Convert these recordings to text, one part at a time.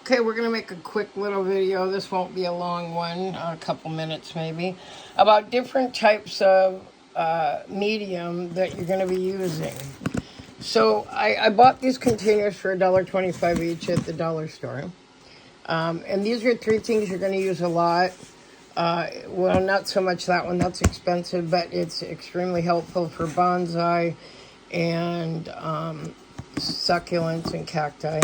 Okay, we're going to make a quick little video. This won't be a long one, a couple minutes maybe, about different types of medium that you're going to be using. So I bought these containers for $1.25 each at the dollar store. And these are three things you're going to use a lot. Well, not so much that one. That's expensive, but it's extremely helpful for bonsai and succulents and cacti.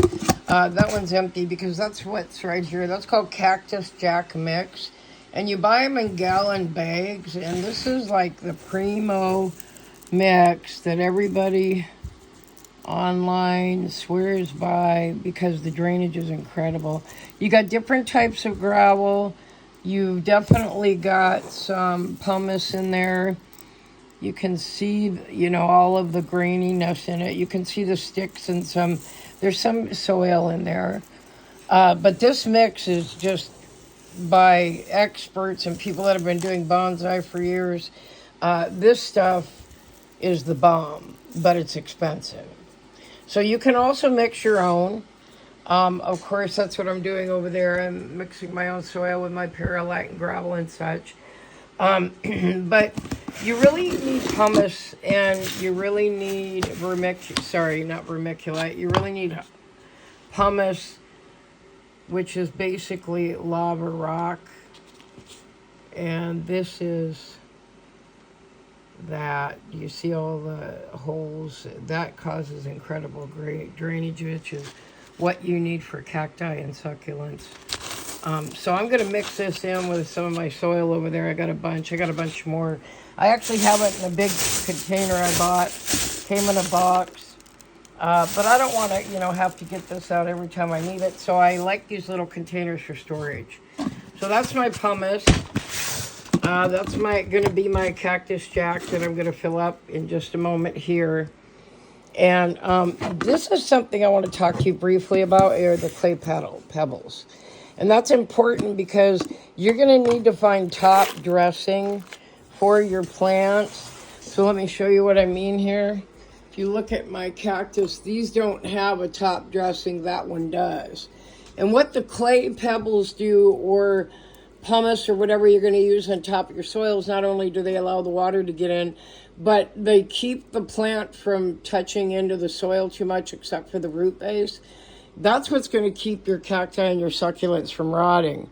That one's empty because that's what's right here. That's called Cactus Jack Mix. And you buy them in gallon bags. And this is like the primo mix that everybody online swears by because the drainage is incredible. You got different types of gravel. You've definitely got some pumice in there. You can see, all of the graininess in it. You can see the sticks and there's some soil in there. But this mix is just by experts and people that have been doing bonsai for years. This stuff is the bomb, but it's expensive. So you can also mix your own. Of course, that's what I'm doing over there. I'm mixing my own soil with my perlite and gravel and such. But you really need pumice and you really need vermiculite. You really need pumice, which is basically lava rock. And this is that. You see all the holes? That causes incredible drainage, which is what you need for cacti and succulents. So I'm going to mix this in with some of my soil over there. I got a bunch more. I actually have it in a big container I bought. Came in a box. But I don't want to, have to get this out every time I need it. So I like these little containers for storage. So that's my pumice. That's going to be my Cactus Jack that I'm going to fill up in just a moment here. And this is something I want to talk to you briefly about, are the clay pebbles. And that's important because you're going to need to find top dressing for your plants. So let me show you what I mean here. If you look at my cactus, these don't have a top dressing. That one does. And what the clay pebbles do, or pumice or whatever you're going to use on top of your soils, not only do they allow the water to get in, but they keep the plant from touching into the soil too much except for the root base. That's what's going to keep your cacti and your succulents from rotting.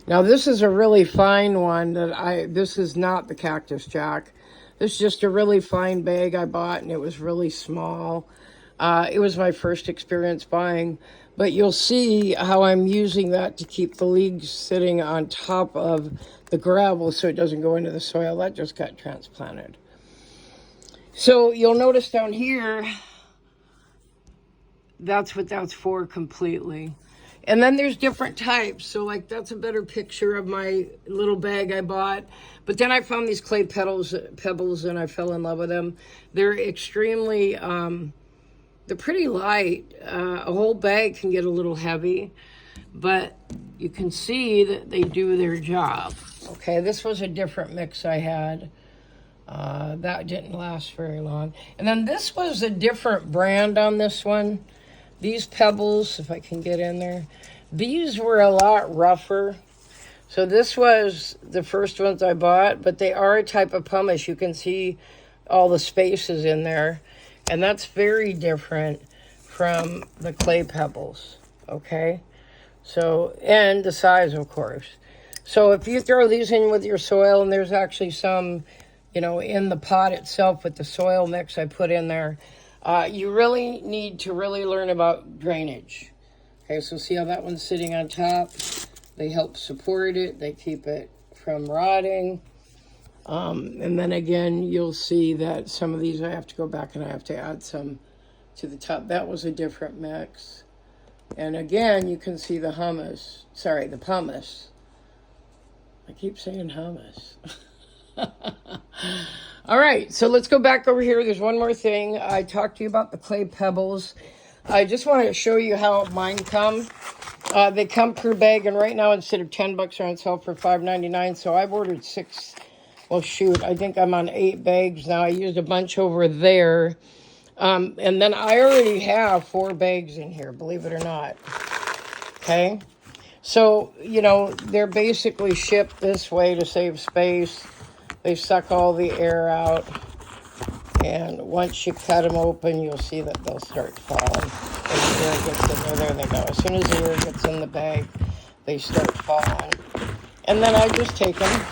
Now, this is a really fine one this is not the Cactus Jack. This is just a really fine bag I bought, and it was really small. It was my first experience buying, but you'll see how I'm using that to keep the leaves sitting on top of the gravel so it doesn't go into the soil. That just got transplanted. So you'll notice down here, that's what that's for completely. And then there's different types. So like that's a better picture of my little bag I bought. But then I found these clay pebbles and I fell in love with them. They're extremely, they're pretty light. A whole bag can get a little heavy, but you can see that they do their job. Okay, this was a different mix I had. That didn't last very long. And then this was a different brand on this one. These pebbles, if I can get in there, these were a lot rougher. So this was the first ones I bought, but they are a type of pumice. You can see all the spaces in there. And that's very different from the clay pebbles, okay? So, and the size, of course. So if you throw these in with your soil, and there's actually some, in the pot itself with the soil mix I put in there, you really need to really learn about drainage. Okay, so see how that one's sitting on top? They help support it. They keep it from rotting. And then again, you'll see that some of these I have to go back and I have to add some to the top. That was a different mix. And again, you can see the pumice. I keep saying hummus. All right, so let's go back over here. There's one more thing. I talked to you about the clay pebbles. I just wanted to show you how mine come. They come per bag, and right now instead of $10, they're on sale for $5.99. So I've ordered 6. Well, shoot, I think I'm on 8 bags now. I used a bunch over there. And then I already have 4 bags in here, believe it or not. Okay. So, you know, they're basically shipped this way to save space. They suck all the air out. And once you cut them open, you'll see that they'll start falling. As the air gets in there they go. As soon as the air gets in the bag, they start falling. And then I just take them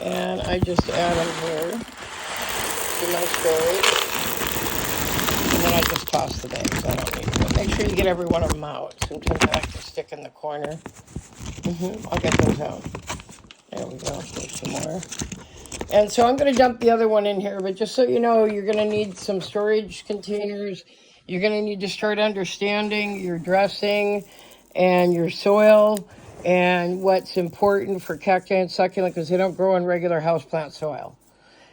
and I just add them here to my storage. And then I just toss the bags. I don't need them. Make sure you get every one of them out. Sometimes I like to stick in the corner. I'll get those out. There we go. There's some more. And so I'm going to dump the other one in here, but just so you know, you're going to need some storage containers. You're going to need to start understanding your dressing and your soil and what's important for cacti and succulent because they don't grow in regular houseplant soil.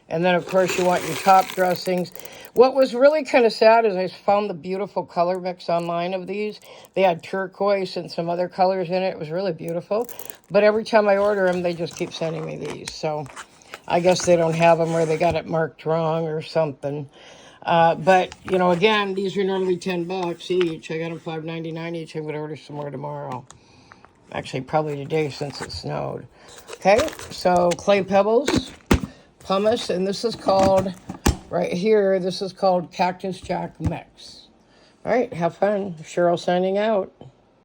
And then, of course, you want your top dressings. What was really kind of sad is I found the beautiful color mix online of these. They had turquoise and some other colors in it. It was really beautiful. But every time I order them, they just keep sending me these. So I guess they don't have them or they got it marked wrong or something. But, you know, again, these are normally $10 each. I got them $5.99 each. I'm going to order some more tomorrow. Actually, probably today since it snowed. Okay, so clay pebbles, pumice, and this is called, right here, this is called Cactus Jack Mix. All right, have fun. Cheryl signing out.